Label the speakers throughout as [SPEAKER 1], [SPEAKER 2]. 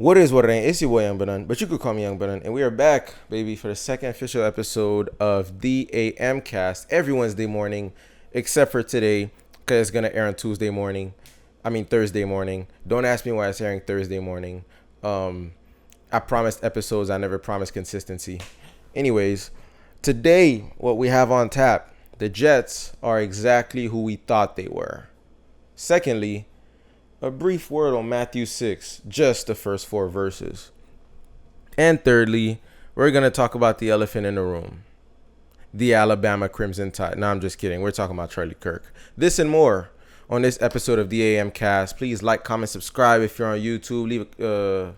[SPEAKER 1] What it ain't? It's your boy Young Banan, but you could call me Young Banan, and we are back, baby, for the second official episode of the AM Cast every Wednesday morning, except for today, because it's gonna air on Tuesday morning. I mean Thursday morning. Don't ask me why it's airing Thursday morning. I promised episodes. I never promised consistency. Anyways, today what we have on tap, the Jets are exactly who we thought they were. Secondly, a brief word on Matthew 6, just the first four verses. And thirdly, we're going to talk about the elephant in the room, the Alabama Crimson Tide. No, I'm just kidding. We're talking about Charlie Kirk. This and more on this episode of the AM Cast. Please like, comment, subscribe if you're on YouTube.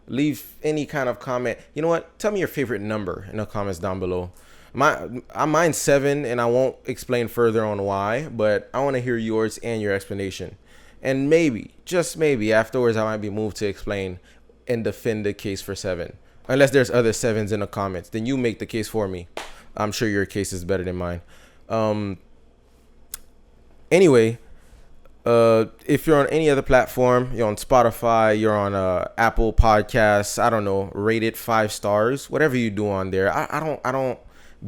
[SPEAKER 1] Leave any kind of comment. You know what? Tell me your favorite number in the comments down below. Mine's 7, and I won't explain further on why, but I want to hear yours and your explanation. And maybe, just maybe, afterwards I might be moved to explain and defend the case for 7. Unless there's other 7s in the comments. Then you make the case for me. I'm sure your case is better than mine. Anyway, if you're on any other platform, you're on Spotify, you're on Apple Podcasts, I don't know, rate it 5 stars. Whatever you do on there. I don't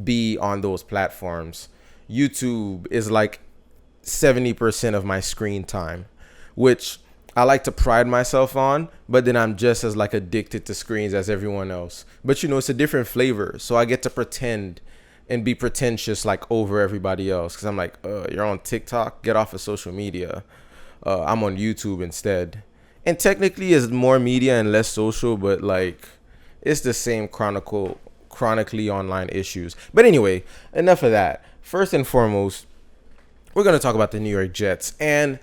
[SPEAKER 1] be on those platforms. YouTube is like 70% of my screen time, which I like to pride myself on, but then I'm just as like addicted to screens as everyone else. But you know, it's a different flavor, so I get to pretend and be pretentious like over everybody else, because I'm like, you're on TikTok, get off of social media. I'm on YouTube instead, and technically it's more media and less social, but like it's the same chronically online issues. But anyway, enough of that. First and foremost, we're going to talk about the New York Jets. And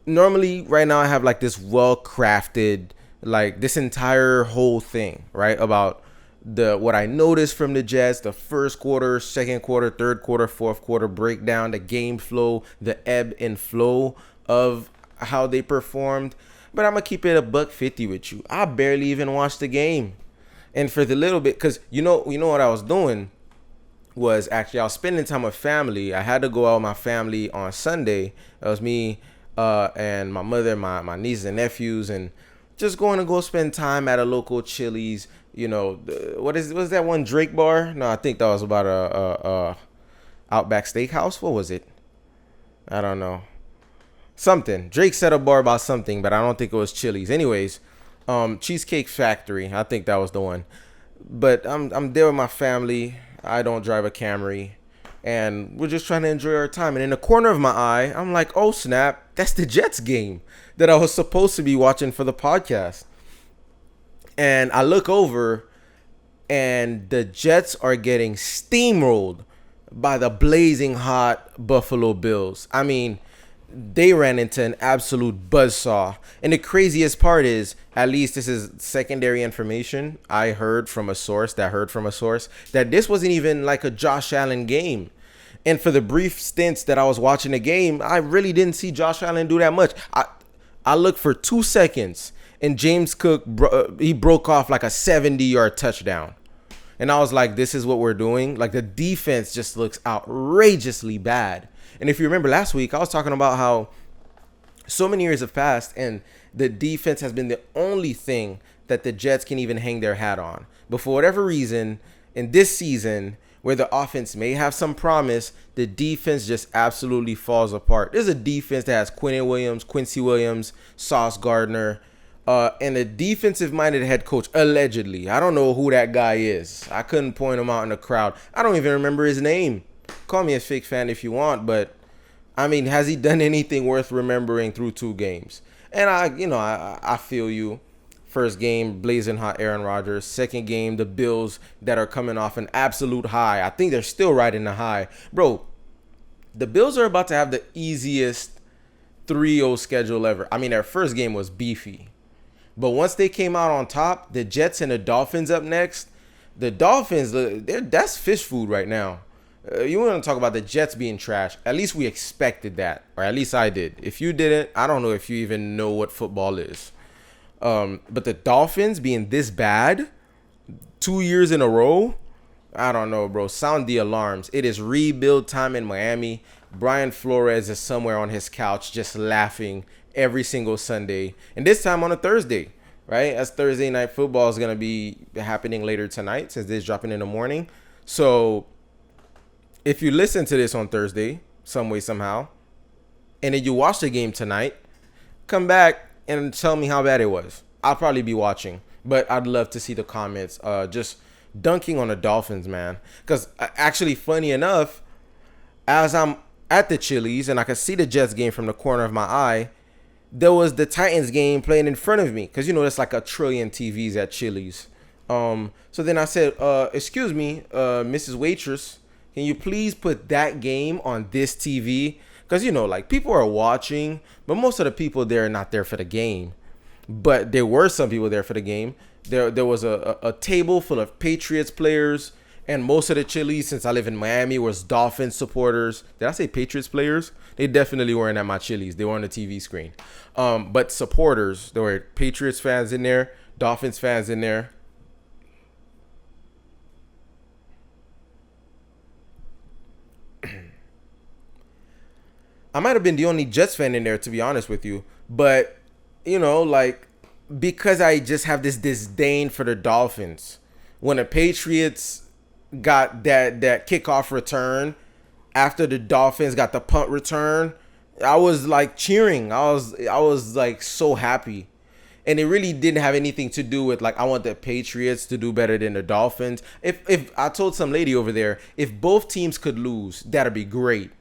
[SPEAKER 1] normally right now I have like this well-crafted, like this entire whole thing, right? About what I noticed from the Jets, the first quarter, second quarter, third quarter, fourth quarter breakdown, the game flow, the ebb and flow of how they performed. But I'm going to keep it a $1.50 with you. I barely even watched the game. And for the little bit, because you know what I was doing was actually I was spending time with family. I had to go out with my family on Sunday. It was me and my mother, my nieces and nephews, and just going to go spend time at a local Chili's. You know, was that one Drake bar? No, I think that was about a Outback Steakhouse. What was it? I don't know. Something. Drake said a bar about something, but I don't think it was Chili's. Anyways, Cheesecake Factory. I think that was the one. But I'm there with my family. I don't drive a Camry, and we're just trying to enjoy our time. And in the corner of my eye, I'm like, oh snap, that's the Jets game that I was supposed to be watching for the podcast. And I look over, and the Jets are getting steamrolled by the blazing hot Buffalo Bills. I mean, they ran into an absolute buzzsaw. And the craziest part is, at least this is secondary information, I heard from a source that this wasn't even like a Josh Allen game. And for the brief stints that I was watching the game, I really didn't see Josh Allen do that much. I looked for 2 seconds, and James Cook, he broke off like a 70-yard touchdown. And I was like, this is what we're doing? Like, the defense just looks outrageously bad. And if you remember last week, I was talking about how so many years have passed and the defense has been the only thing that the Jets can even hang their hat on. But for whatever reason, in this season, where the offense may have some promise, the defense just absolutely falls apart. There's a defense that has Quincy Williams, Sauce Gardner, and a defensive-minded head coach, allegedly. I don't know who that guy is. I couldn't point him out in the crowd. I don't even remember his name. Call me a fake fan if you want, but I mean, has he done anything worth remembering through 2 games? And I feel you. First game, blazing hot Aaron Rodgers. Second game, the Bills that are coming off an absolute high. I think they're still riding the high. Bro, the Bills are about to have the easiest 3-0 schedule ever. I mean, their first game was beefy. But once they came out on top, the Jets and the Dolphins up next. The Dolphins, that's fish food right now. You want to talk about the Jets being trash. At least we expected that. Or at least I did. If you didn't, I don't know if you even know what football is. But the Dolphins being this bad 2 years in a row, I don't know, bro. Sound the alarms. It is rebuild time in Miami. Brian Flores is somewhere on his couch just laughing every single Sunday. And this time on a Thursday. right? As Thursday night football is gonna be happening later tonight since this is dropping in the morning. So if you listen to this on Thursday, some way somehow, and then you watch the game tonight, come back and tell me how bad it was. I'll probably be watching, but I'd love to see the comments. Just dunking on the Dolphins, man. Because actually, funny enough, as I'm at the Chili's and I could see the Jets game from the corner of my eye, there was the Titans game playing in front of me. Because, you know, there's like a trillion TVs at Chili's. So then I said, excuse me, Mrs. Waitress, can you please put that game on this TV? Because, you know, like people are watching, but most of the people there are not there for the game. But there were some people there for the game. There was a table full of Patriots players, and most of the Chili's, since I live in Miami, was Dolphins supporters. Did I say Patriots players? They definitely weren't at my Chili's. They were on the TV screen. But supporters, there were Patriots fans in there, Dolphins fans in there. I might have been the only Jets fan in there, to be honest with you. But, you know, like, because I just have this disdain for the Dolphins. When the Patriots got that kickoff return, after the Dolphins got the punt return, I was like cheering. I was like so happy. And it really didn't have anything to do with like I want the Patriots to do better than the Dolphins. If I told some lady over there, if both teams could lose, that'd be great.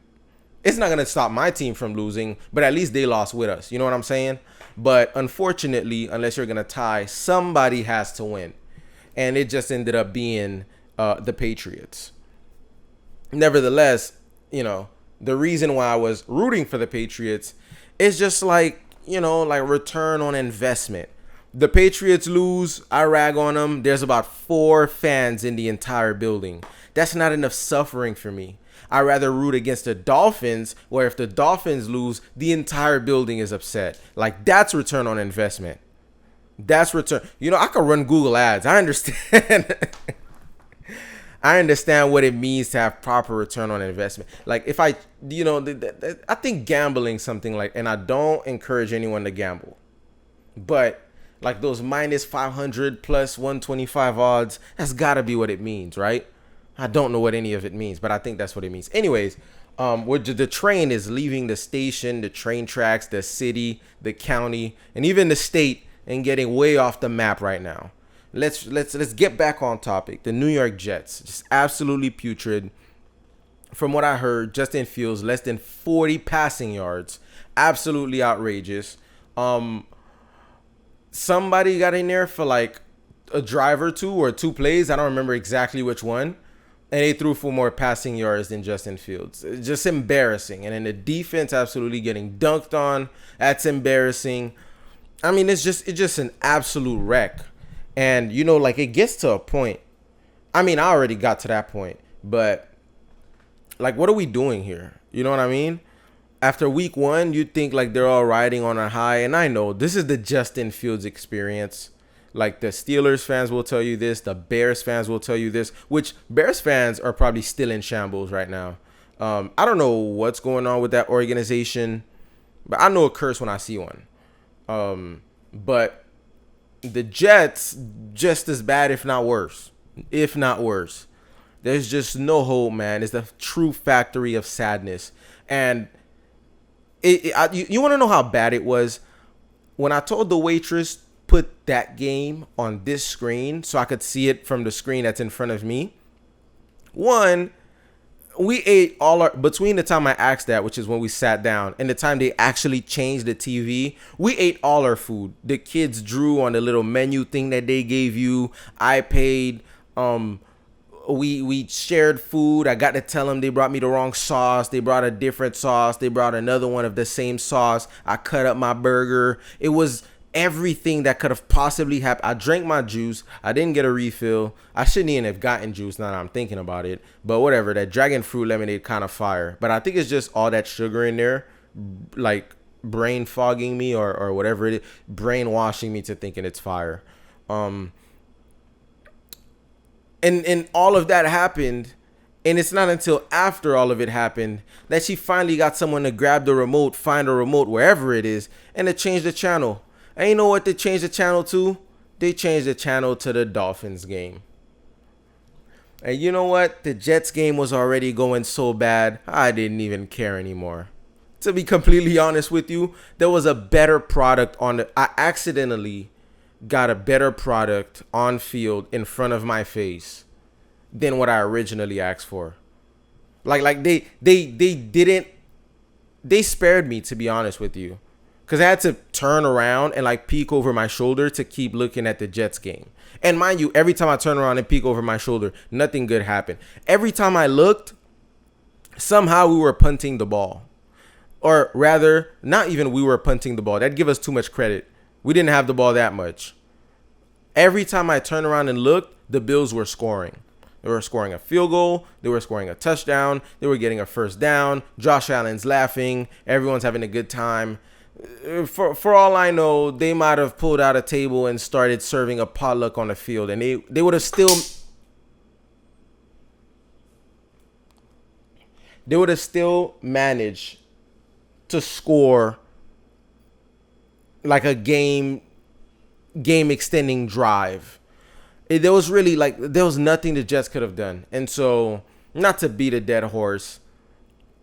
[SPEAKER 1] It's not gonna stop my team from losing, but at least they lost with us. You know what I'm saying? But unfortunately, unless you're gonna tie, somebody has to win, and it just ended up being the Patriots. Nevertheless, you know, the reason why I was rooting for the Patriots is just like, you know, like return on investment. The Patriots lose, I rag on them. There's about 4 fans in the entire building. That's not enough suffering for me. I'd rather root against the Dolphins, where if the Dolphins lose, the entire building is upset. Like, that's return on investment. That's return. You know, I could run Google ads. I understand. I understand what it means to have proper return on investment. Like if I, you know, I think gambling something like, and I don't encourage anyone to gamble, but like those minus 500 plus 125 odds, that's gotta be what it means, right? I don't know what any of it means, but I think that's what it means. Anyways, the train is leaving the station, the train tracks, the city, the county, and even the state, and getting way off the map right now. Let's get back on topic. The New York Jets, just absolutely putrid. From what I heard, Justin Fields less than 40 passing yards, absolutely outrageous. Somebody got in there for like a drive or two or 2 plays. I don't remember exactly which one. And they threw for more passing yards than Justin Fields. It's just embarrassing. And then the defense absolutely getting dunked on. That's embarrassing. I mean, it's just an absolute wreck. And, you know, like it gets to a point. I mean, I already got to that point. But, like, what are we doing here? You know what I mean? After week 1, you'd think like they're all riding on a high. And I know this is the Justin Fields experience. Like the Steelers fans will tell you this. The Bears fans will tell you this. Which Bears fans are probably still in shambles right now. I don't know what's going on with that organization. But I know a curse when I see one. But the Jets, just as bad, if not worse. If not worse. There's just no hope, man. It's the true factory of sadness. And you want to know how bad it was? When I told the waitress, put that game on this screen so I could see it from the screen that's in front of me. One, we ate all our, between the time I asked that, which is when we sat down, and the time they actually changed the TV, we ate all our food. The kids drew on the little menu thing that they gave you. I paid. We shared food. I got to tell them they brought me the wrong sauce. They brought a different sauce. They brought another one of the same sauce. I cut up my burger. It was everything that could have possibly happened. I drank my juice. I didn't get a refill. I shouldn't even have gotten juice now that I'm thinking about it. But whatever, that dragon fruit lemonade kind of fire. But I think it's just all that sugar in there, like brain fogging me or whatever it is, brainwashing me to thinking it's fire. And all of that happened. And it's not until after all of it happened that she finally got someone to grab the remote, find a remote wherever it is, and to change the channel. And you know what they changed the channel to? They changed the channel to the Dolphins game. And you know what? The Jets game was already going so bad, I didn't even care anymore. To be completely honest with you, there was a better product on the. I accidentally got a better product on field in front of my face than what I originally asked for. Like they didn't, they spared me, to be honest with you, because I had to turn around and like peek over my shoulder to keep looking at the Jets game. And mind you, every time I turn around and peek over my shoulder, nothing good happened. Every time I looked, somehow we were punting the ball. Or rather, not even we were punting the ball. That'd give us too much credit. We didn't have the ball that much. Every time I turned around and looked, the Bills were scoring. They were scoring a field goal. They were scoring a touchdown. They were getting a first down. Josh Allen's laughing. Everyone's having a good time. For all I know, they might have pulled out a table and started serving a potluck on the field, and they would have still managed to score like a game extending drive. There was really like there was nothing the Jets could have done. And so, not to beat a dead horse,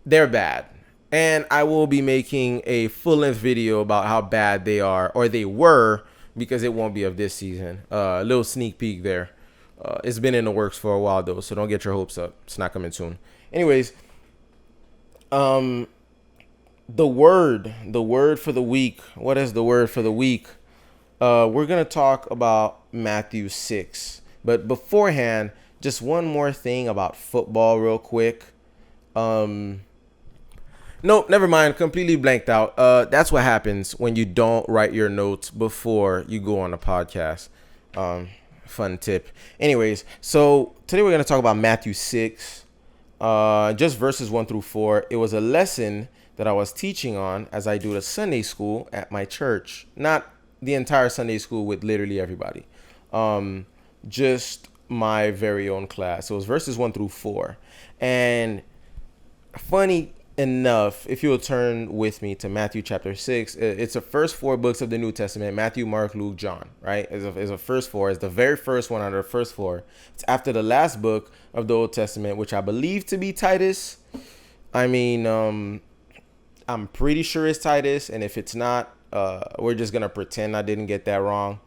[SPEAKER 1] they're bad. And I will be making a full-length video about how bad they are, or they were, because it won't be of this season. A little sneak peek there. It's been in the works for a while though, so don't get your hopes up. It's not coming soon. Anyways, the word for the week. What is the word for the week? We're going to talk about Matthew 6. But beforehand, just one more thing about football real quick. Nope, never mind. Completely blanked out. That's what happens when you don't write your notes before you go on a podcast. Fun tip. Anyways, so today we're going to talk about Matthew 6, just verses 1 through 4. It was a lesson that I was teaching on as I do the Sunday school at my church. Not the entire Sunday school with literally everybody. Just my very own class. It was verses 1 through 4. And funny enough, if you'll turn with me to Matthew chapter 6, it's the first 4 books of the New Testament: Matthew, Mark, Luke, John, right? It's the first 4. It's the very first one out of the first 4. It's after the last book of the Old Testament, which I believe to be Titus. I mean, I'm pretty sure it's Titus, and if it's not, we're just going to pretend I didn't get that wrong.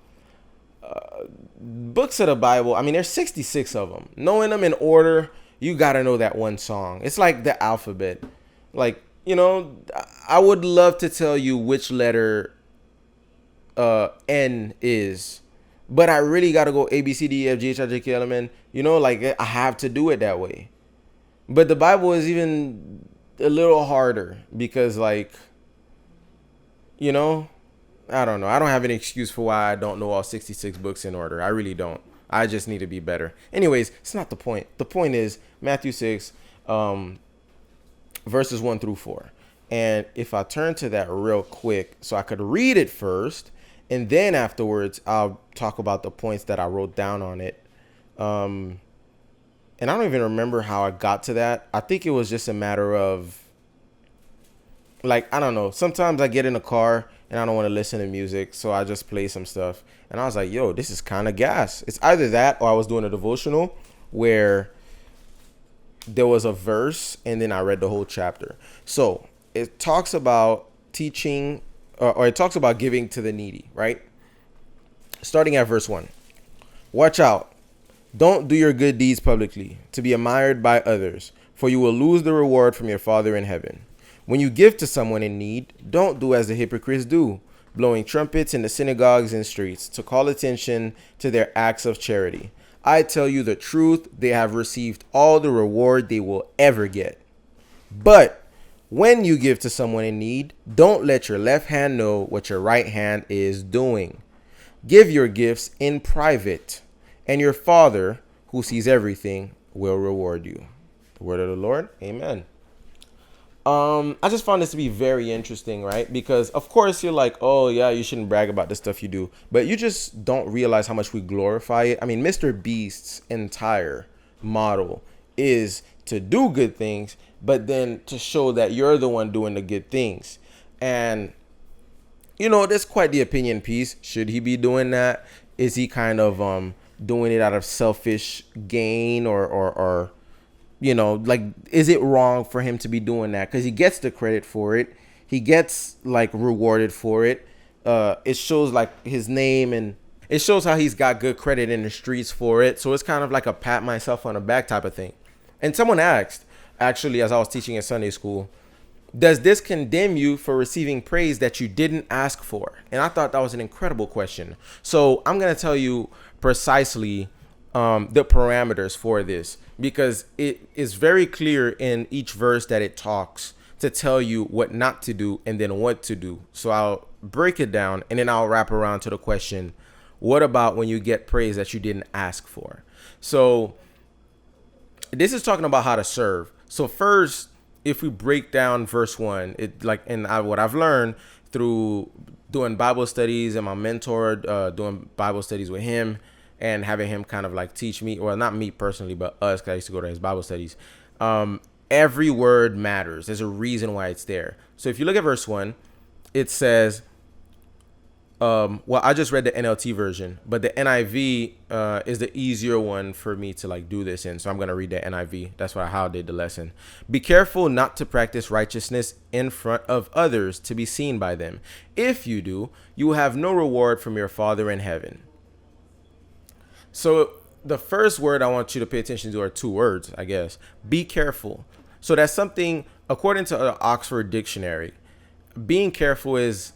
[SPEAKER 1] Books of the Bible, I mean, there's 66 of them. Knowing them in order, you got to know that one song. It's like the alphabet. Like, you know, I would love to tell you which letter N is, but I really got to go A, B, C, D, E, F, G, H, I, J, K, L, M, N. You know, like, I have to do it that way. But the Bible is even a little harder because, like, you know, I don't know. I don't have any excuse for why I don't know all 66 books in order. I really don't. I just need to be better. Anyways, it's not the point. The point is Matthew 6, verses 1 through 4. And if I turn to that real quick so I could read it first, and then afterwards I'll talk about the points that I wrote down on it. And I don't even remember how I got to that. I think it was just a matter of, like, I don't know. Sometimes I get in a car and I don't want to listen to music, so I just play some stuff. And I was like, yo, this is kind of gas. It's either that or I was doing a devotional where there was a verse and then I read the whole chapter. So it talks about teaching, or it talks about giving to the needy, right? Starting at verse 1. Watch out. Don't do your good deeds publicly to be admired by others, for you will lose the reward from your Father in heaven. When you give to someone in need, don't do as the hypocrites do, blowing trumpets in the synagogues and streets to call attention to their acts of charity. I tell you the truth, they have received all the reward they will ever get. But when you give to someone in need, don't let your left hand know what your right hand is doing. Give your gifts in private, and your Father, who sees everything, will reward you. The word of the Lord. Amen. I just found this to be very interesting, right? Because of course you're like, oh yeah, you shouldn't brag about the stuff you do, but you just don't realize how much we glorify it. I mean, Mr. Beast's entire model is to do good things, but then to show that you're the one doing the good things. And That's quite the opinion piece. Should he be doing that? Is he kind of doing it out of selfish gain, or like, is it wrong for him to be doing that? Because he gets the credit for it. He gets like rewarded for it. It shows like his name, and it shows how he's got good credit in the streets for it. So it's kind of like a pat myself on the back type of thing. And someone asked, actually, as I was teaching in Sunday school, does this condemn you for receiving praise that you didn't ask for? And I thought that was an incredible question. So I'm going to tell you precisely the parameters for this, because it is very clear in each verse that it talks to tell you what not to do and then what to do. So I'll break it down, and then I'll wrap around to the question, what about when you get praise that you didn't ask for? So this is talking about how to serve. So first, if we break down verse 1, what I've learned through doing Bible studies and my mentor, doing Bible studies with him and having him kind of like teach me, well, not me personally, but us, because I used to go to his Bible studies. Every word matters. There's a reason why it's there. So if you look at verse 1, it says, well, I just read the NLT version, but the NIV is the easier one for me to like do this in. So I'm going to read the NIV. That's how I did the lesson. Be careful not to practice righteousness in front of others to be seen by them. If you do, you will have no reward from your Father in heaven. So the first word I want you to pay attention to are two words, I guess. Be careful. So that's something, according to the Oxford Dictionary, being careful is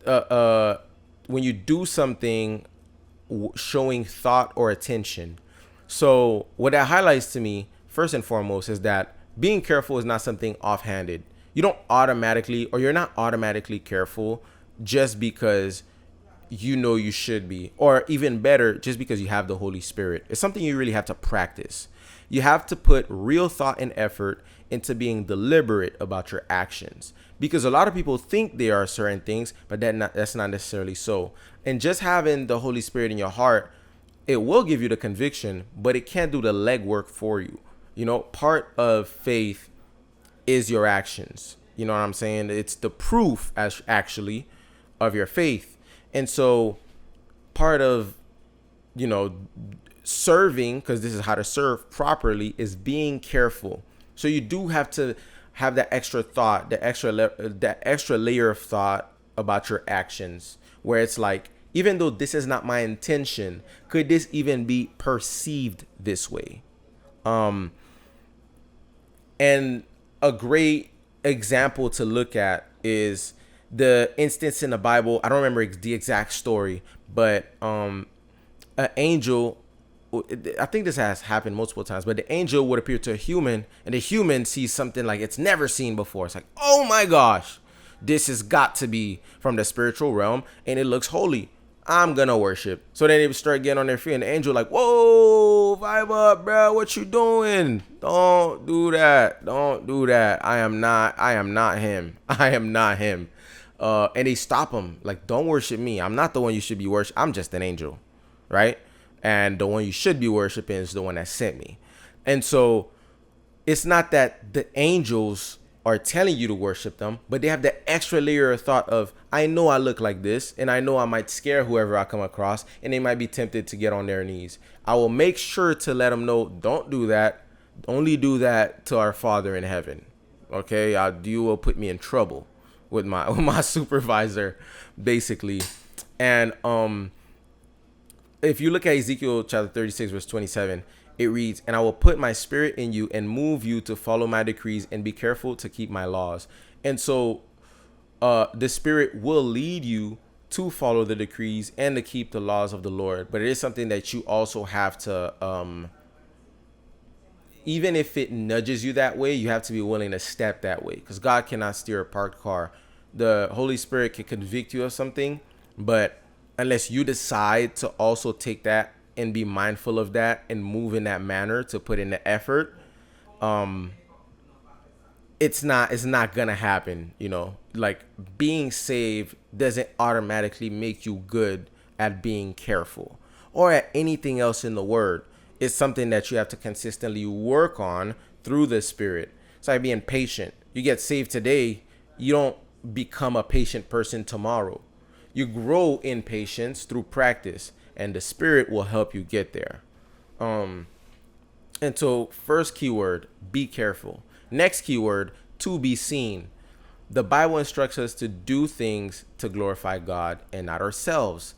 [SPEAKER 1] when you do something showing thought or attention. So what that highlights to me, first and foremost, is that being careful is not something offhanded. You're not automatically careful just because you should be, or even better, just because you have the Holy Spirit. It's something you really have to practice. You have to put real thought and effort into being deliberate about your actions, because a lot of people think they are certain things, but that's not necessarily so. And just having the Holy Spirit in your heart, it will give you the conviction, but it can't do the legwork for you. Part of faith is your actions. You know what I'm saying? It's the proof actually of your faith. And so part of, serving, because this is how to serve properly, is being careful. So you do have to have that extra thought, that extra layer of thought about your actions, where it's like, even though this is not my intention, could this even be perceived this way? And a great example to look at is the instance in the Bible. I don't remember the exact story, but an angel, I think this has happened multiple times, but the angel would appear to a human, and the human sees something like it's never seen before. It's like, oh my gosh, this has got to be from the spiritual realm, and it looks holy. I'm gonna worship. So then they start getting on their feet, and the angel like, whoa, vibe up, bro. What you doing? Don't do that. Don't do that. I am not him. I am not him. And they stop him. Like, don't worship me. I'm not the one you should be worshiping. I'm just an angel, right? And the one you should be worshiping is the one that sent me. And so it's not that the angels are telling you to worship them, but they have the extra layer of thought of, I know I look like this, and I know I might scare whoever I come across, and they might be tempted to get on their knees. I will make sure to let them know, don't do that. Only do that to our Father in heaven. Okay? You will put me in trouble with my supervisor, basically. And if you look at Ezekiel chapter 36, verse 27, it reads, and I will put my spirit in you and move you to follow my decrees and be careful to keep my laws. And so the spirit will lead you to follow the decrees and to keep the laws of the Lord. But it is something that you also have to, even if it nudges you that way, you have to be willing to step that way, because God cannot steer a parked car. The Holy Spirit can convict you of something, but unless you decide to also take that and be mindful of that and move in that manner to put in the effort, it's not gonna happen. Like, being saved doesn't automatically make you good at being careful or at anything else in the word. It's something that you have to consistently work on through the Spirit. It's like being patient. You get saved today, you don't become a patient person tomorrow. You grow in patience through practice, and the Spirit will help you get there. And so, first keyword, be careful. Next keyword, to be seen. The Bible instructs us to do things to glorify God and not ourselves.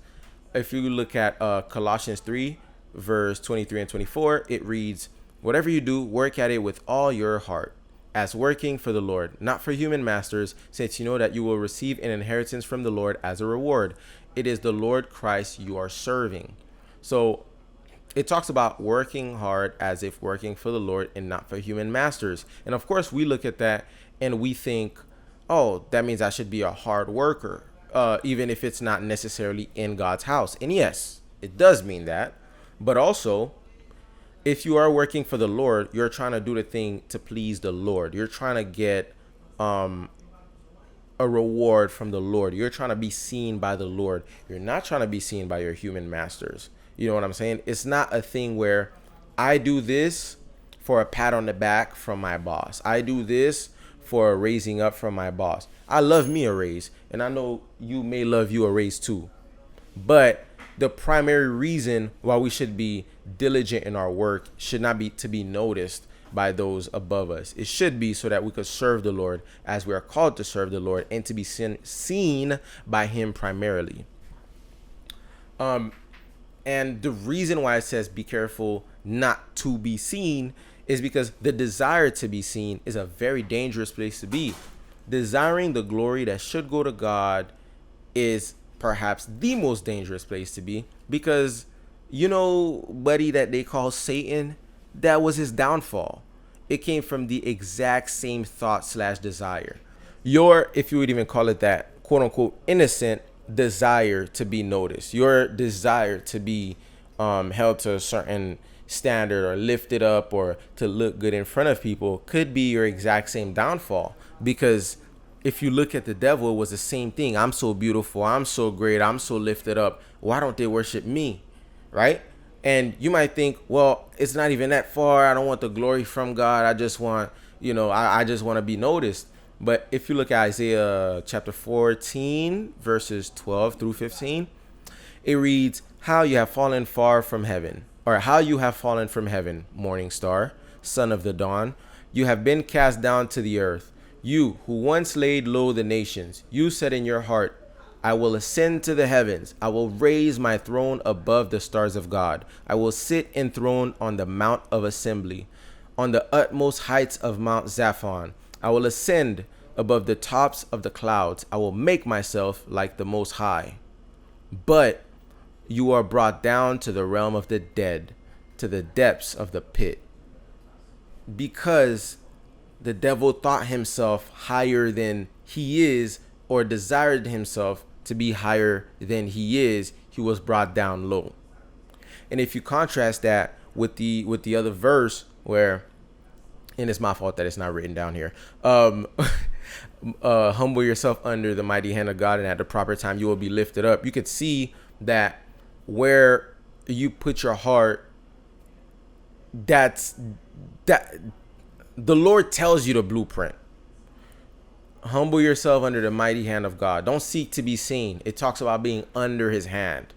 [SPEAKER 1] If you look at Colossians 3, verse 23 and 24, it reads, "Whatever you do, work at it with all your heart, as working for the Lord, not for human masters, since you know that you will receive an inheritance from the Lord as a reward. It is the Lord Christ you are serving." So it talks about working hard as if working for the Lord and not for human masters. And of course, we look at that and we think, oh, that means I should be a hard worker, even if it's not necessarily in God's house. And yes, it does mean that. But also, if you are working for the Lord, you're trying to do the thing to please the Lord. You're trying to get a reward from the Lord. You're trying to be seen by the Lord. You're not trying to be seen by your human masters. You know what I'm saying? It's not a thing where I do this for a pat on the back from my boss. I do this for a raising up from my boss. I love me a raise, and I know you may love you a raise too. But the primary reason why we should be diligent in our work should not be to be noticed by those above us. It should be so that we could serve the Lord as we are called to serve the Lord and to be seen by him primarily. And the reason why it says be careful not to be seen is because the desire to be seen is a very dangerous place to be. Desiring the glory that should go to God is perhaps the most dangerous place to be, because buddy that they call Satan, that was his downfall. It came from the exact same thought/desire. If you would even call it that, quote unquote, innocent desire to be noticed, your desire to be held to a certain standard or lifted up or to look good in front of people could be your exact same downfall. Because if you look at the devil, it was the same thing. I'm so beautiful, I'm so great, I'm so lifted up, why don't they worship me? Right? And you might think, well, it's not even that far. I don't want the glory from God. I just want, I just want to be noticed. But if you look at Isaiah chapter 14, verses 12 through 15, it reads, "How you have fallen far from heaven, or how you have fallen from heaven, morning star, son of the dawn. You have been cast down to the earth. You who once laid low the nations, you said in your heart, I will ascend to the heavens. I will raise my throne above the stars of God. I will sit enthroned on the mount of assembly, on the utmost heights of Mount Zaphon. I will ascend above the tops of the clouds. I will make myself like the Most High. But you are brought down to the realm of the dead, to the depths of the pit." Because the devil thought himself higher than he is, or desired himself to be higher than he is, he was brought down low. And if you contrast that with the other verse where, and it's my fault that it's not written down here, humble yourself under the mighty hand of God, and at the proper time you will be lifted up. You could see that where you put your heart, that the Lord tells you the blueprint. Humble yourself under the mighty hand of God. Don't seek to be seen. It talks about being under his hand.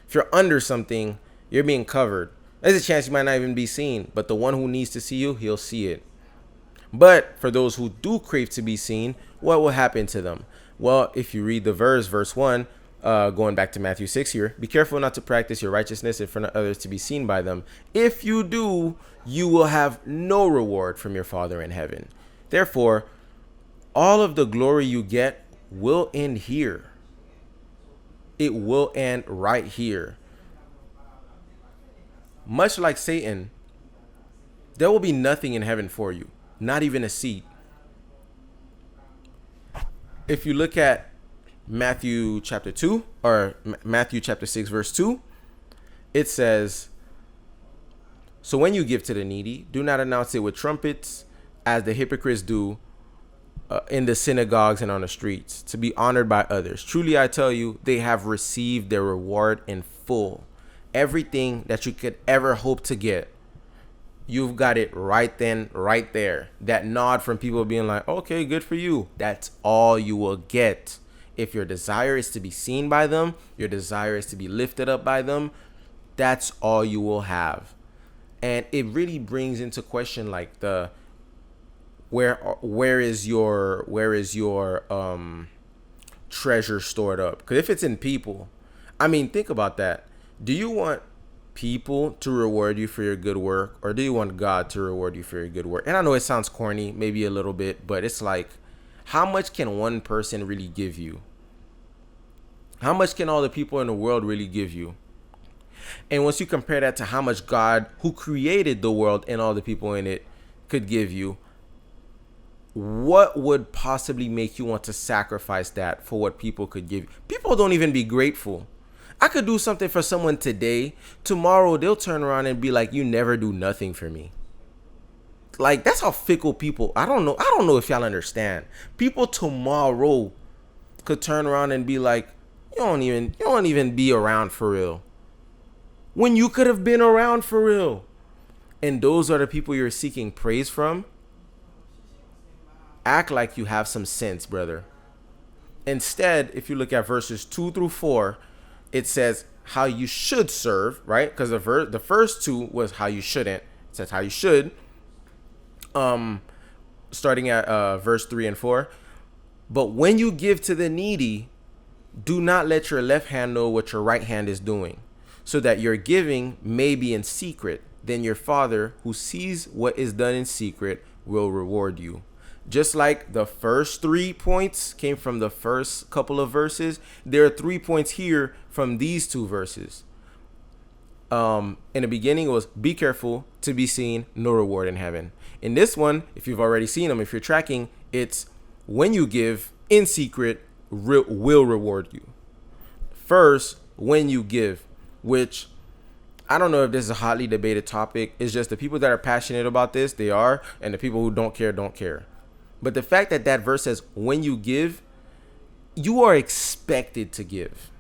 [SPEAKER 1] If you're under something, you're being covered. There's a chance you might not even be seen, but the one who needs to see you, he'll see it. But for those who do crave to be seen, what will happen to them? Well, if you read the verse 1, going back to Matthew 6 here, "Be careful not to practice your righteousness in front of others to be seen by them. If you do, you will have no reward from your Father in heaven. Therefore, all of the glory you get will end here." It will end right here. Much like Satan, there will be nothing in heaven for you, not even a seat. If you look at Matthew chapter 2, or Matthew chapter 6, verse 2, it says, "So when you give to the needy, do not announce it with trumpets, as the hypocrites do in the synagogues and on the streets, to be honored by others. Truly, I tell you, they have received their reward in full." Everything that you could ever hope to get, you've got it right then, right there. That nod from people being like, okay, good for you. That's all you will get. If your desire is to be seen by them, your desire is to be lifted up by them, that's all you will have. And it really brings into question like the where is your treasure stored up? Because if it's in people, I mean, think about that. Do you want people to reward you for your good work, or do you want God to reward you for your good work? And I know it sounds corny, maybe a little bit, but it's like, how much can one person really give you? How much can all the people in the world really give you? And once you compare that to how much God, who created the world and all the people in it, could give you, what would possibly make you want to sacrifice that for what people could give you? People don't even be grateful. I could do something for someone today. Tomorrow they'll turn around and be like, you never do nothing for me. Like, that's how fickle people. I don't know if y'all understand. People tomorrow could turn around and be like, you don't even be around for real. When you could have been around for real. And those are the people you're seeking praise from. Act like you have some sense, brother. Instead, if you look at verses 2 through 4, it says how you should serve, right? Because the first two was how you shouldn't. It says how you should. Starting at verse 3 and 4. But when you give to the needy, do not let your left hand know what your right hand is doing, so that your giving may be in secret. Then your Father, who sees what is done in secret, will reward you. Just like the first 3 points came from the first couple of verses, there are 3 points here from these 2 verses. In the beginning, it was be careful to be seen, no reward in heaven. In this one, if you've already seen them, if you're tracking, it's when you give in secret, will reward you. First, when you give, which I don't know if this is a hotly debated topic. It's just the people that are passionate about this, they are, and the people who don't care, don't care. But the fact that that verse says, when you give, you are expected to give.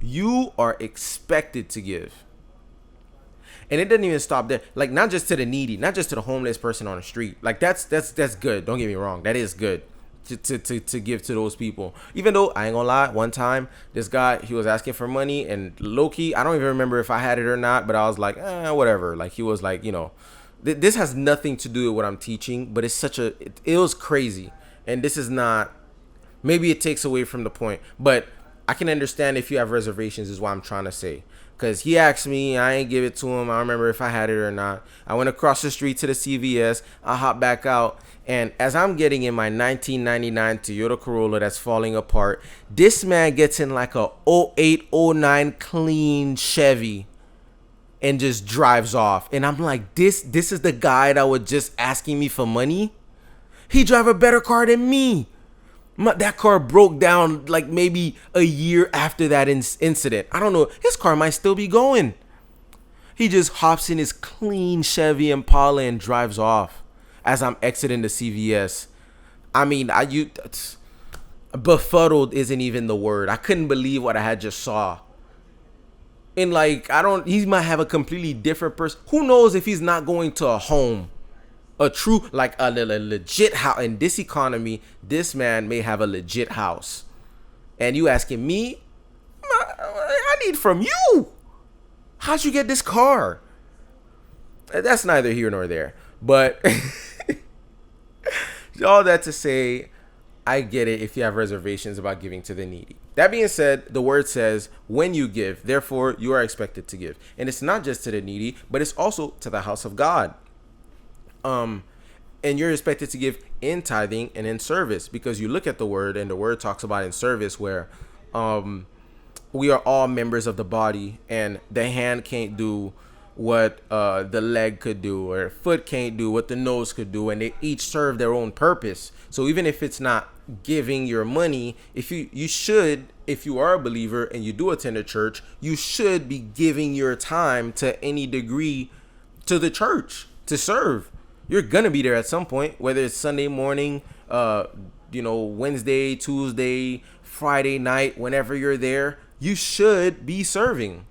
[SPEAKER 1] You are expected to give. And it doesn't even stop there. Like, not just to the needy, not just to the homeless person on the street. Like, that's good. Don't get me wrong. That is good to give to those people. Even though, I ain't gonna lie, one time, this guy, he was asking for money, and low-key, I don't even remember if I had it or not, but I was like, whatever. Like, he was like, this has nothing to do with what I'm teaching, but it's it was crazy. And this is not, maybe it takes away from the point, but I can understand if you have reservations, is what I'm trying to say. Because he asked me, I ain't give it to him. I don't remember if I had it or not. I went across the street to the CVS. I hopped back out. And as I'm getting in my 1999 Toyota Corolla that's falling apart, this man gets in like a 08, 09 clean Chevy and just drives off. And I'm like, this is the guy that was just asking me for money? He drive a better car than me. That car broke down like maybe a year after that incident. I don't know. His car might still be going. He just hops in his clean Chevy Impala and drives off as I'm exiting the CVS. I mean, befuddled isn't even the word. I couldn't believe what I had just saw. And like, he might have a completely different person. Who knows if he's not going to a home? A true, like a legit house. In this economy, this man may have a legit house. And you asking me, I need from you. How'd you get this car? That's neither here nor there. But all that to say, I get it if you have reservations about giving to the needy. That being said, the word says, when you give, therefore you are expected to give. And it's not just to the needy, but it's also to the house of God. And you're expected to give in tithing and in service, because you look at the word, and the word talks about in service where we are all members of the body, and the hand can't do what the leg could do, or foot can't do what the nose could do, and they each serve their own purpose. So even if it's not giving your money, if you are a believer and you do attend a church, you should be giving your time to any degree to the church to serve. You're going to be there at some point, whether it's Sunday morning, Wednesday, Tuesday, Friday night, whenever you're there, you should be serving.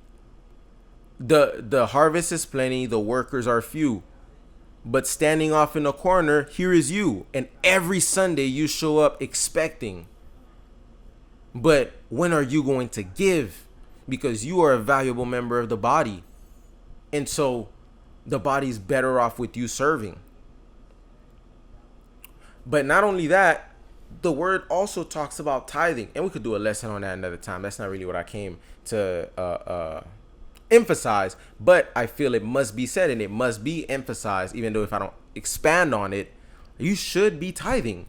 [SPEAKER 1] The harvest is plenty, the workers are few. But standing off in the corner, here is you. And every Sunday you show up expecting. But when are you going to give? Because you are a valuable member of the body. And so the body's better off with you serving. But not only that, the word also talks about tithing. And we could do a lesson on that another time. That's not really what I came to emphasize. But I feel it must be said and it must be emphasized, even though if I don't expand on it, you should be tithing.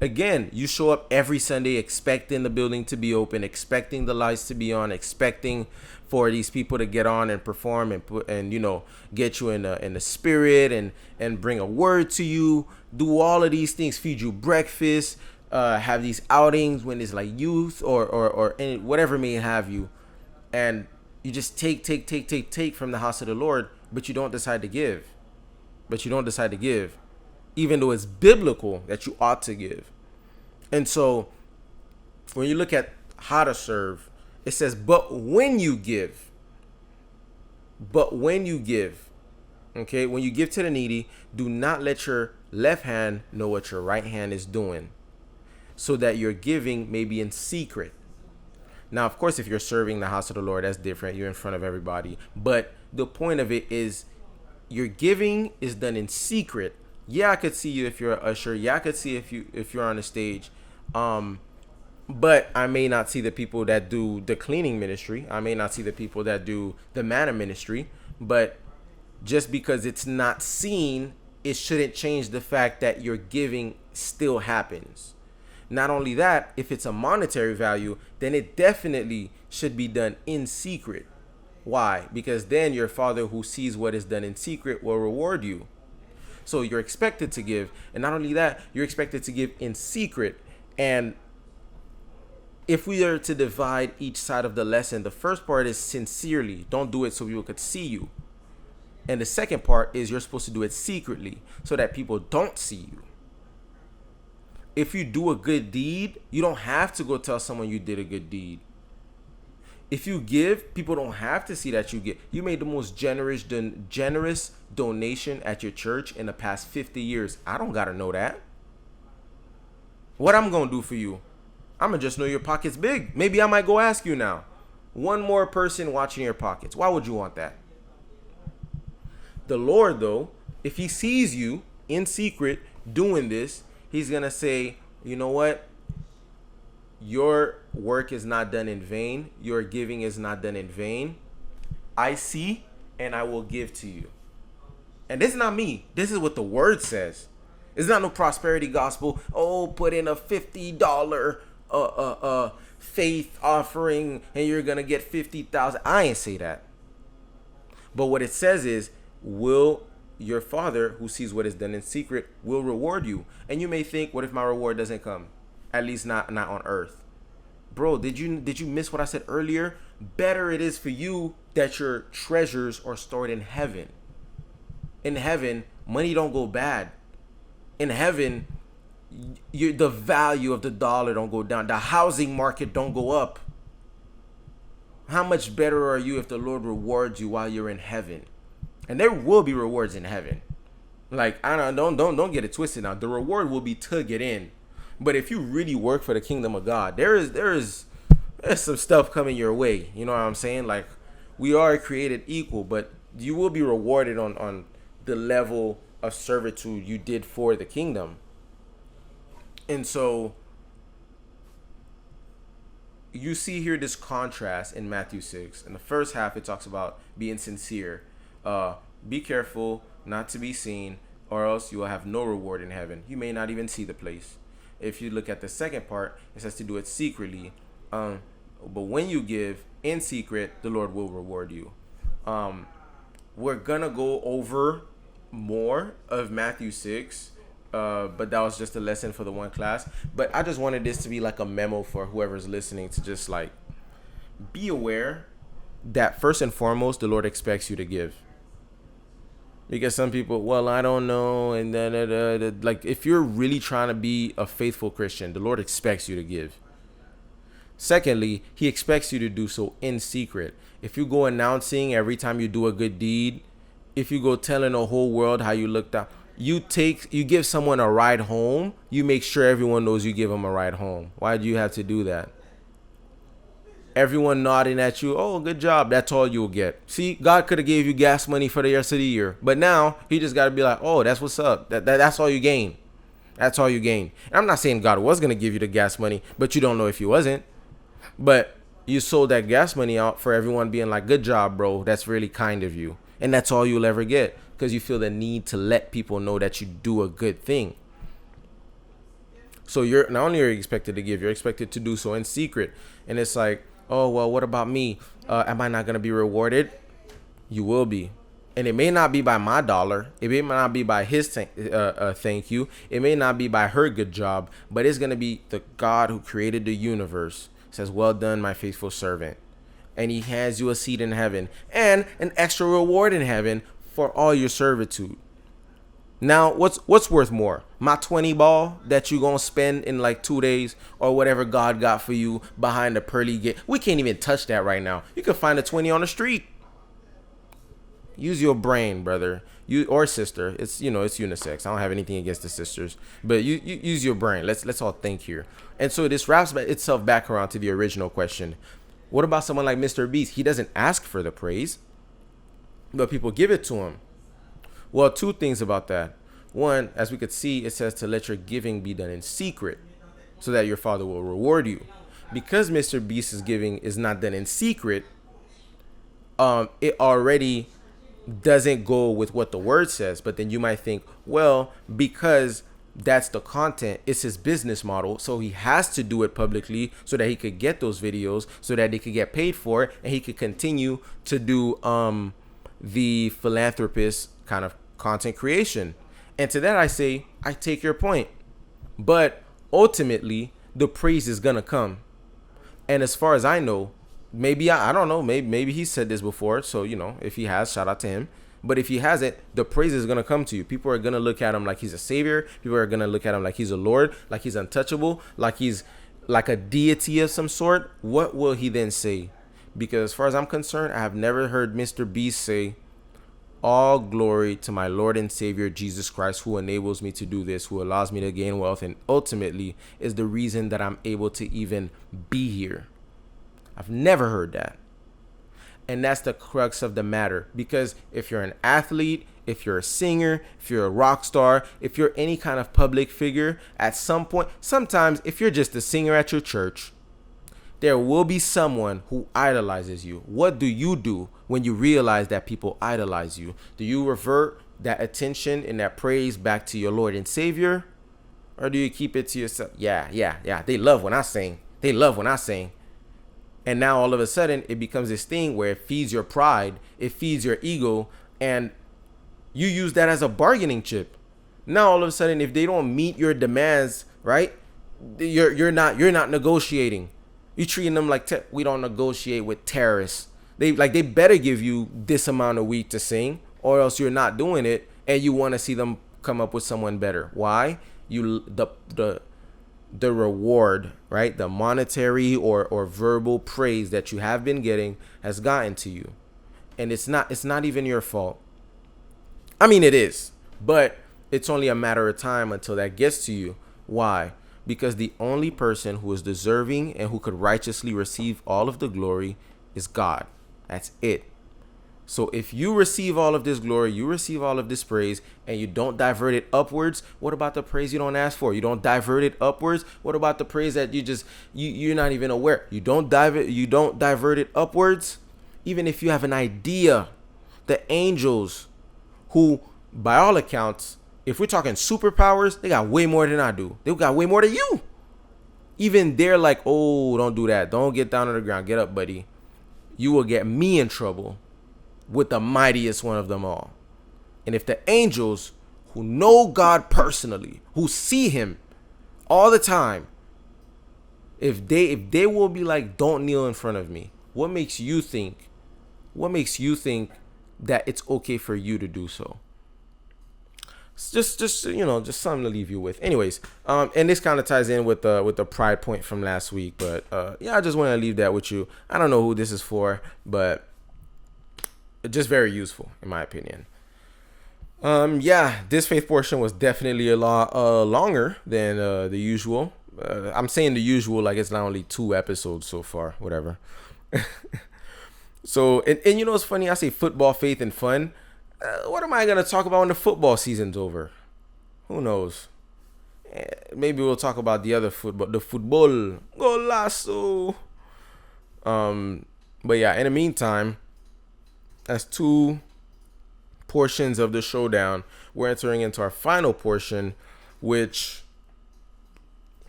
[SPEAKER 1] Again, you show up every Sunday expecting the building to be open, expecting the lights to be on, expecting for these people to get on and perform and put and get you in the spirit and bring a word to you, do all of these things, feed you breakfast, have these outings when it's like youth or any, whatever may have you, and you just take from the house of the Lord, but you don't decide to give. Even though it's biblical that you ought to give. And so when you look at how to serve, it says, but when you give, okay, when you give to the needy, do not let your left hand know what your right hand is doing, so that your giving may be in secret. Now, of course, if you're serving the house of the Lord, that's different. You're in front of everybody. But the point of it is your giving is done in secret. Yeah, I could see you if you're an usher. Yeah, I could see if you're on the stage. But I may not see the people that do the cleaning ministry. I may not see the people that do the manna ministry. But just because it's not seen, it shouldn't change the fact that your giving still happens. Not only that, if it's a monetary value, then it definitely should be done in secret. Why? Because then your Father who sees what is done in secret will reward you. So you're expected to give. And not only that, you're expected to give in secret. And if we are to divide each side of the lesson, the first part is sincerely. Don't do it so people could see you. And the second part is you're supposed to do it secretly so that people don't see you. If you do a good deed, you don't have to go tell someone you did a good deed. If you give, people don't have to see that you give. You made the most generous donation at your church in the past 50 years. I don't got to know that. What I'm going to do for you? I'm going to just know your pocket's big. Maybe I might go ask you now. One more person watching your pockets. Why would you want that? The Lord, though, if he sees you in secret doing this, he's going to say, you know what? Your work is not done in vain. Your giving is not done in vain. I see, and I will give to you. And this is not me. This is what the word says. It's not no prosperity gospel. Oh, put in a $50 faith offering, and you're gonna get 50,000. I ain't say that. But what it says is, will your Father who sees what is done in secret will reward you. And you may think, what if my reward doesn't come? At least not on earth. Bro, did you miss what I said earlier? Better it is for you that your treasures are stored in heaven. In heaven, money don't go bad. In heaven, the value of the dollar don't go down. The housing market don't go up. How much better are you if the Lord rewards you while you're in heaven? And there will be rewards in heaven. Like, I don't get it twisted now. The reward will be to get in. But if you really work for the kingdom of God, there's some stuff coming your way. You know what I'm saying? Like, we are created equal, but you will be rewarded on the level of servitude you did for the kingdom. And so you see here this contrast in Matthew 6. In the first half, it talks about being sincere. Be careful not to be seen, or else you will have no reward in heaven. You may not even see the place. If you look at the second part, it says to do it secretly. But when you give in secret, the Lord will reward you. We're going to go over more of Matthew 6. But that was just a lesson for the one class. But I just wanted this to be like a memo for whoever's listening to just like be aware that first and foremost, the Lord expects you to give. Because some people, well, I don't know. And then, like, if you're really trying to be a faithful Christian, the Lord expects you to give. Secondly, he expects you to do so in secret. if you go announcing every time you do a good deed, if you go telling the whole world how you looked out, you give someone a ride home, you make sure everyone knows you give them a ride home. Why do you have to do that? Everyone nodding at you, oh, good job, that's all you'll get. See, God could have gave you gas money for the rest of the year, but now he just got to be like, oh, that's what's up. That's all you gain. That's all you gain. And I'm not saying God was going to give you the gas money, but you don't know if he wasn't. But you sold that gas money out for everyone being like, good job, bro, that's really kind of you. And that's all you'll ever get, because you feel the need to let people know that you do a good thing. So you're not only are you expected to give, you're expected to do so in secret. And it's like, oh, well, what about me? Am I not going to be rewarded? You will be. And it may not be by my dollar. It may not be by his thank you. It may not be by her good job. But it's going to be the God who created the universe says, well done, my faithful servant. And he hands you a seat in heaven and an extra reward in heaven for all your servitude. Now, what's worth more? My 20 ball that you gonna spend in like 2 days, or whatever God got for you behind the pearly gate? We can't even touch that right now. You can find a 20 on the street. Use your brain, brother. You or sister. It's it's unisex. I don't have anything against the sisters, but you use your brain. Let's all think here. And so this wraps itself back around to the original question. What about someone like Mr. Beast? He doesn't ask for the praise, but people give it to him. Well, two things about that. One, as we could see, it says to let your giving be done in secret so that your Father will reward you. Because Mr. Beast's giving is not done in secret, it already doesn't go with what the word says. But then you might think, well, because that's the content, it's his business model, so he has to do it publicly so that he could get those videos, so that they could get paid for it, and he could continue to do the philanthropist kind of content creation. And to that I say, I take your point, but ultimately the praise is gonna come. And as far as I know, maybe I don't know, maybe he said this before, so if he has, shout out to him. But if he hasn't, the praise is gonna come to you. People are gonna look at him like he's a savior. People are gonna look at him like he's a Lord, like he's untouchable, like he's like a deity of some sort. What will he then say? Because as far as I'm concerned, I have never heard Mr. Beast say, all glory to my Lord and Savior Jesus Christ, who enables me to do this, who allows me to gain wealth, and ultimately is the reason that I'm able to even be here. I've never heard that. And that's the crux of the matter. Because if you're an athlete, if you're a singer, if you're a rock star, if you're any kind of public figure, at some point, sometimes if you're just a singer at your church, there will be someone who idolizes you. What do you do when you realize that people idolize you? Do you revert that attention and that praise back to your Lord and Savior? Or do you keep it to yourself? Yeah. They love when I sing. They love when I sing. And now all of a sudden it becomes this thing where it feeds your pride. It feeds your ego. And you use that as a bargaining chip. Now all of a sudden, if they don't meet your demands, right? You're not negotiating. You treating them like we don't negotiate with terrorists. They better give you this amount of week to sing, or else you're not doing it, and you want to see them come up with someone better. Why? The reward, right? The monetary or verbal praise that you have been getting has gotten to you, and it's not even your fault. I mean, it is, but it's only a matter of time until that gets to you. Why? Because the only person who is deserving and who could righteously receive all of the glory is God. That's it. So if you receive all of this glory, you receive all of this praise, and you don't divert it upwards, what about the praise you don't ask for? You don't divert it upwards. What about the praise that you're not even aware? You don't divert it upwards. Even if you have an idea, the angels, who by all accounts, if we're talking superpowers, they got way more than I do. They got way more than you. Even they're like, oh, don't do that. Don't get down on the ground. Get up, buddy. You will get me in trouble with the mightiest one of them all. And if the angels who know God personally, who see him all the time, if they will be like, don't kneel in front of me, what makes you think that it's okay for you to do so? Just something to leave you with. Anyways, and this kind of ties in with the pride point from last week, but I just want to leave that with you. I don't know who this is for, but just very useful in my opinion. Yeah, this faith portion was definitely a lot longer than the usual. I'm saying the usual like it's not only 2 episodes so far, whatever. So, and you know what's funny? I say football, faith, and fun. What am I gonna talk about when the football season's over? Who knows? Maybe we'll talk about the other football, the football, golazo. But yeah, in the meantime, that's 2 portions of the showdown. We're entering into our final portion, which,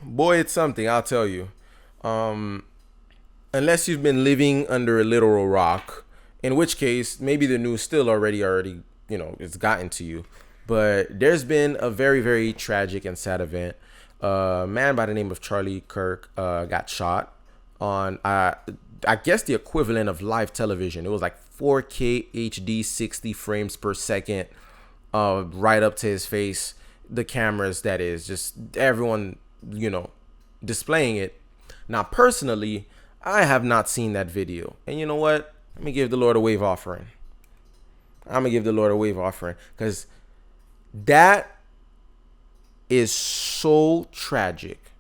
[SPEAKER 1] boy, it's something, I'll tell you. Unless you've been living under a literal rock, in which case maybe the news still already it's gotten to you. But there's been a very, very tragic and sad event. A man by the name of Charlie Kirk got shot on I guess the equivalent of live television. It was like 4K HD 60 frames per second, right up to his face. The cameras, that is, just everyone, displaying it. Now, personally, I have not seen that video. And you know what? Let me give the Lord a wave offering. I'm going to give the Lord a wave offering. Because that is so tragic.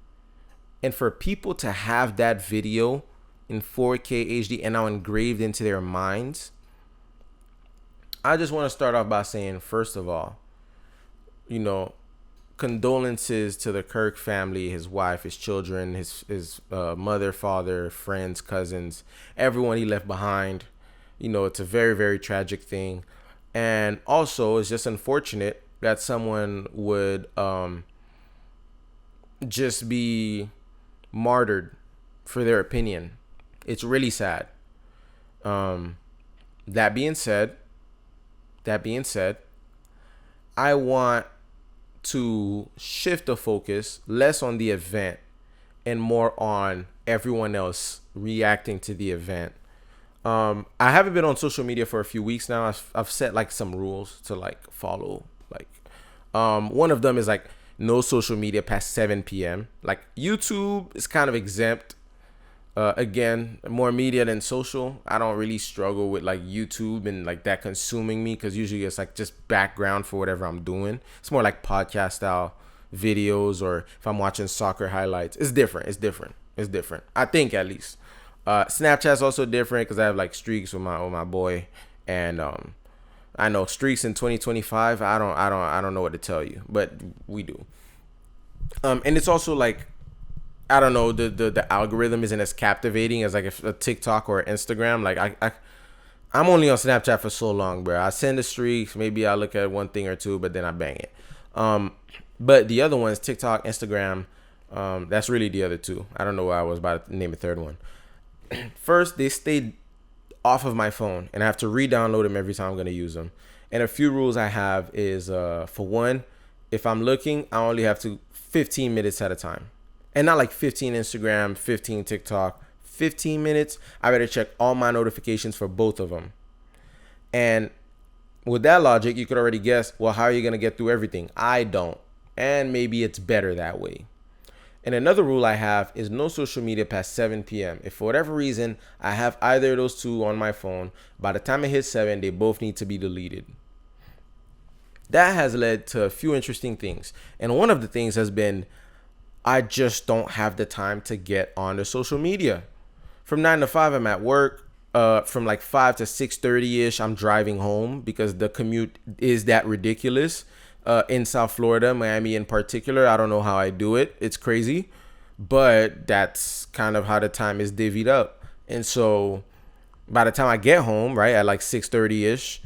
[SPEAKER 1] And for people to have that video in 4K HD and now engraved into their minds, I just want to start off by saying, first of all, condolences to the Kirk family, his wife, his children, his mother, father, friends, cousins, everyone he left behind. It's a very, very tragic thing. And also, it's just unfortunate that someone would just be martyred for their opinion. It's really sad. That being said, I want to shift the focus less on the event and more on everyone else reacting to the event. I haven't been on social media for a few weeks now. I've set like some rules to like follow. Like, one of them is like no social media past 7 p.m. Like YouTube is kind of exempt. Again, more media than social. I don't really struggle with like YouTube and like that consuming me, because usually it's like just background for whatever I'm doing. It's more like podcast style videos, or if I'm watching soccer highlights. It's different. I think, at least. Snapchat's also different because I have like streaks with my boy, and I know streaks in 2025. I don't know what to tell you, but we do. And it's also like, I don't know, the algorithm isn't as captivating as like a TikTok or Instagram. Like I'm only on Snapchat for so long, bro. I send the streaks, maybe I look at one thing or two, but then I bang it. But the other ones, TikTok, Instagram, that's really the other two. I don't know why I was about to name a third one. First, they stayed off of my phone, and I have to re-download them every time I'm gonna use them. And a few rules I have is, for one, if I'm looking, I only have to 15 minutes at a time. And not like 15 Instagram, 15 TikTok, 15 minutes. I better check all my notifications for both of them. And with that logic, you could already guess, well, how are you going to get through everything? I don't. And maybe it's better that way. And another rule I have is no social media past 7 p.m. If for whatever reason I have either of those two on my phone, by the time it hits 7, they both need to be deleted. That has led to a few interesting things. And one of the things has been, I just don't have the time to get on the social media. From 9 to 5, I'm at work. From like 5 to 6:30-ish, I'm driving home because the commute is that ridiculous. In South Florida, Miami in particular, I don't know how I do it. It's crazy. But that's kind of how the time is divvied up. And so by the time I get home, right, at like 6:30-ish,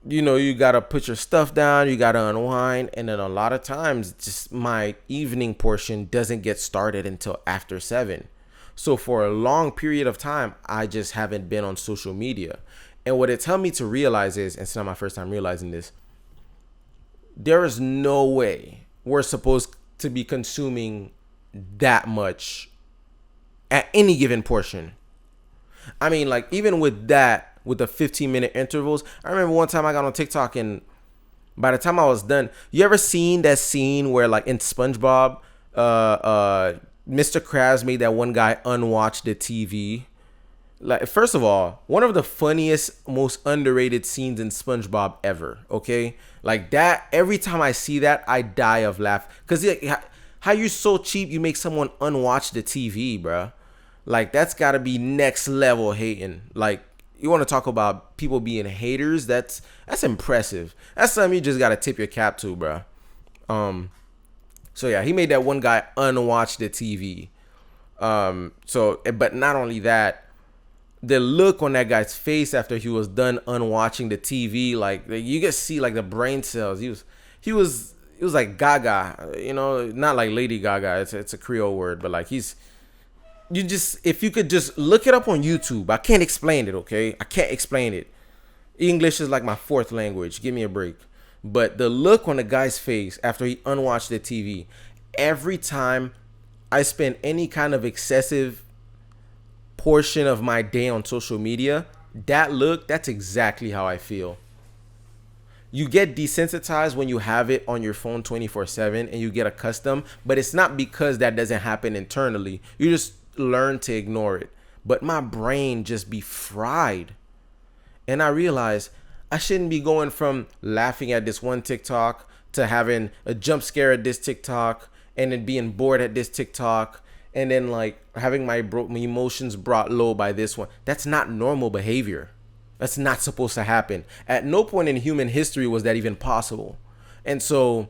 [SPEAKER 1] you got to put your stuff down, you got to unwind. And then a lot of times, just my evening portion doesn't get started until after 7. So for a long period of time, I just haven't been on social media. And what it's helped me to realize is, and it's not my first time realizing this, there is no way we're supposed to be consuming that much at any given portion. I mean, like, even with that, with the 15-minute intervals, I remember one time I got on TikTok, and by the time I was done, you ever seen that scene where, like, in SpongeBob, Mr. Krabs made that one guy unwatch the TV? Like, first of all, one of the funniest, most underrated scenes in SpongeBob ever. Okay, like that. Every time I see that, I die of laugh. Cause how you so cheap, you make someone unwatch the TV, bruh. Like that's gotta be next level hating. Like you want to talk about people being haters? That's impressive. That's something you just gotta tip your cap to, bruh. So yeah, he made that one guy unwatch the TV. But not only that, the look on that guy's face after he was done unwatching the TV, like you can see like the brain cells. He was like Gaga, not like Lady Gaga. It's a Creole word, but like if you could just look it up on YouTube. I can't explain it, okay? I can't explain it. English is like my fourth language. Give me a break. But the look on the guy's face after he unwatched the TV, every time I spend any kind of excessive portion of my day on social media, that's exactly how I feel. You get desensitized when you have it on your phone 24/7 and you get accustomed, but it's not because that doesn't happen internally. You just learn to ignore it. But my brain just be fried. And I realize I shouldn't be going from laughing at this one TikTok to having a jump scare at this TikTok and then being bored at this TikTok and then like having my emotions brought low by this one. That's not normal behavior. That's not supposed to happen. At no point in human history was that even possible. And so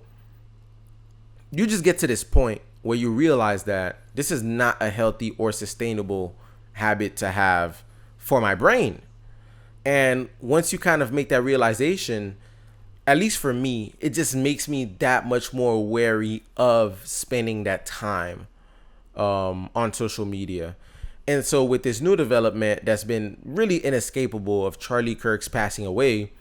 [SPEAKER 1] you just get to this point where you realize that this is not a healthy or sustainable habit to have for my brain. And once you kind of make that realization, at least for me, it just makes me that much more wary of spending that time on social media. And so with this new development that's been really inescapable of Charlie Kirk's passing away,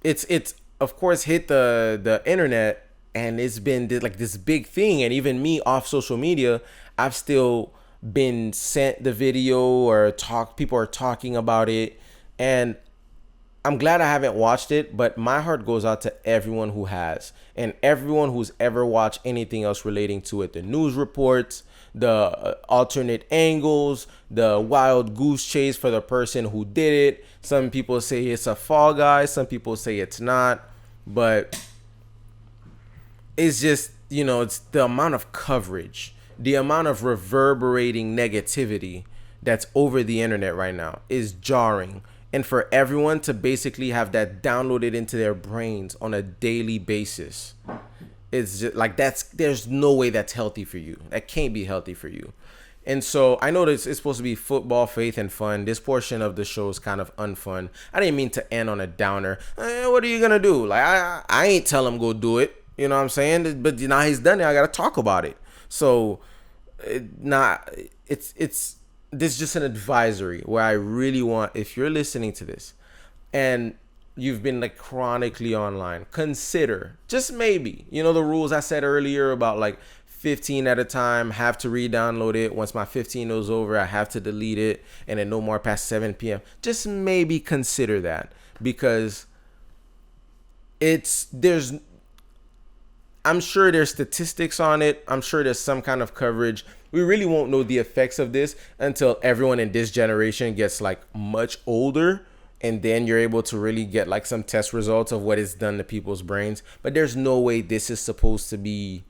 [SPEAKER 1] it's of course hit the internet, and it's been like this big thing. And even me off social media, I've still been sent the video or people are talking about it. And I'm glad I haven't watched it, but my heart goes out to everyone who has, and everyone who's ever watched anything else relating to it. The news reports, the alternate angles, the wild goose chase for the person who did it. Some people say it's a fall guy, some people say it's not, but it's just, it's the amount of coverage, the amount of reverberating negativity that's over the internet right now is jarring. And for everyone to basically have that downloaded into their brains on a daily basis, it's just like there's no way that's healthy for you. That can't be healthy for you. And so I know that it's supposed to be football, faith, and fun. This portion of the show is kind of unfun. I didn't mean to end on a downer. What are you gonna do? Like I ain't tell him go do it. You know what I'm saying? But now he's done it. I gotta talk about it. So it's this is just an advisory where I really want, if you're listening to this and you've been like chronically online, consider just maybe, the rules I said earlier about like 15 at a time, have to re-download it. Once my 15 is over, I have to delete it, and then no more past 7 p.m. Just maybe consider that, because I'm sure there's statistics on it. I'm sure there's some kind of coverage. We really won't know the effects of this until everyone in this generation gets like much older, and then you're able to really get like some test results of what it's done to people's brains. But there's no way this is supposed to be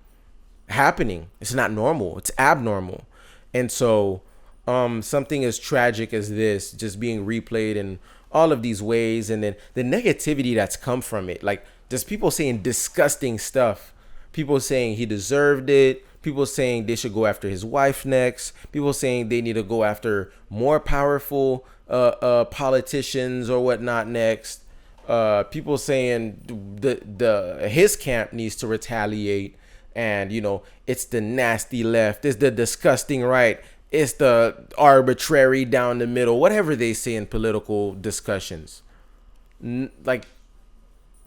[SPEAKER 1] happening. It's not normal. It's abnormal. And so something as tragic as this just being replayed in all of these ways, and then the negativity that's come from it, like just people saying disgusting stuff, people saying he deserved it, people saying they should go after his wife next, people saying they need to go after more powerful politicians or whatnot next, people saying his camp needs to retaliate, and it's the nasty left, it's the disgusting right, it's the arbitrary down the middle, whatever they say in political discussions. Like,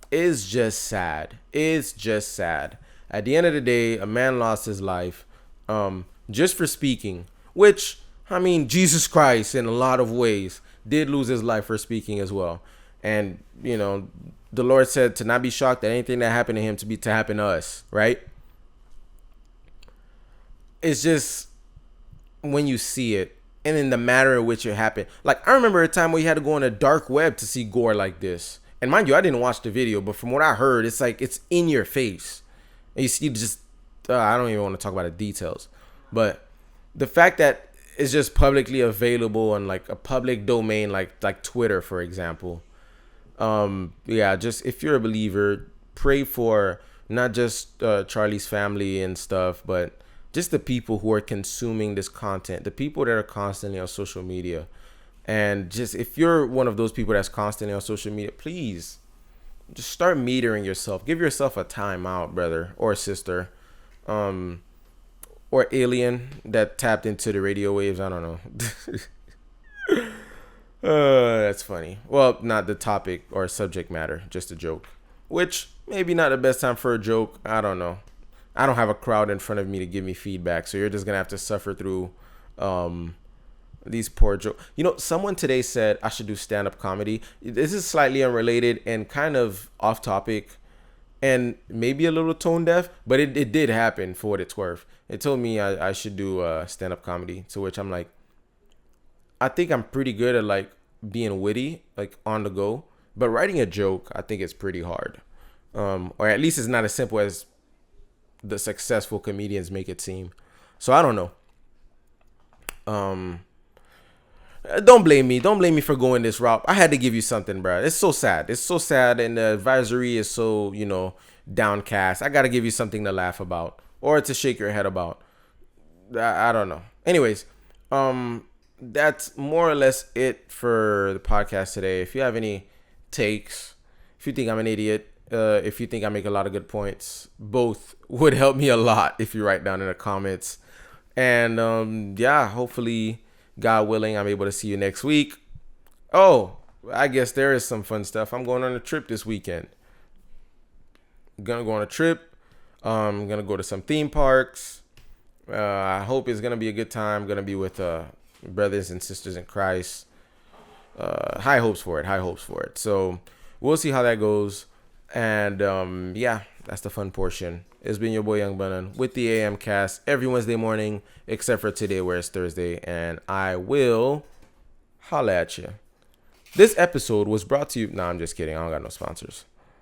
[SPEAKER 1] it's just sad. It's just sad. At the end of the day, a man lost his life just for speaking, which, I mean, Jesus Christ in a lot of ways did lose his life for speaking as well. And, the Lord said to not be shocked at anything that happened to him to happen to us, right? It's just, when you see it, and in the manner in which it happened. Like, I remember a time where you had to go on a dark web to see gore like this. And mind you, I didn't watch the video, but from what I heard, it's like it's in your face. And you see just, I don't even want to talk about the details. But the fact that it's just publicly available on like a public domain, like Twitter, for example. Yeah, just if you're a believer, pray for not just Charlie's family and stuff, but just the people who are consuming this content, the people that are constantly on social media. And just if you're one of those people that's constantly on social media, please just start metering yourself. Give yourself a timeout, brother or sister. Or alien that tapped into the radio waves. I don't know. That's funny. Well, not the topic or subject matter, just a joke. Which maybe not the best time for a joke. I don't know. I don't have a crowd in front of me to give me feedback, so you're just gonna have to suffer through these poor jokes. You know, someone today said I should do stand-up comedy. This is slightly unrelated and kind of off topic and maybe a little tone deaf, but it did happen for what it's worth. It told me I should do stand-up comedy, to which I'm like, I think I'm pretty good at like being witty, like on the go, but writing a joke, I think it's pretty hard. Or at least it's not as simple as the successful comedians make it seem. So I don't know. Don't blame me. Don't blame me for going this route. I had to give you something, bro. It's so sad. It's so sad, and the advisory is so, downcast. I got to give you something to laugh about or to shake your head about. I don't know. Anyways, that's more or less it for the podcast today. If you have any takes, if you think I'm an idiot, if you think I make a lot of good points, both would help me a lot if you write down in the comments. And yeah, hopefully, God willing, I'm able to see you next week. Oh, I guess there is some fun stuff. I'm going on a trip this weekend. Gonna go on a trip. I'm gonna go to some theme parks. I hope it's gonna be a good time. Gonna be with brothers and sisters in Christ. High hopes for it. High hopes for it. So we'll see how that goes. And yeah, that's the fun portion. It's been your boy Young Bunnan with the AM Cast every Wednesday morning, except for today where it's Thursday, and I will holla at you. This episode was brought to you. Nah, I'm just kidding. I don't got no sponsors.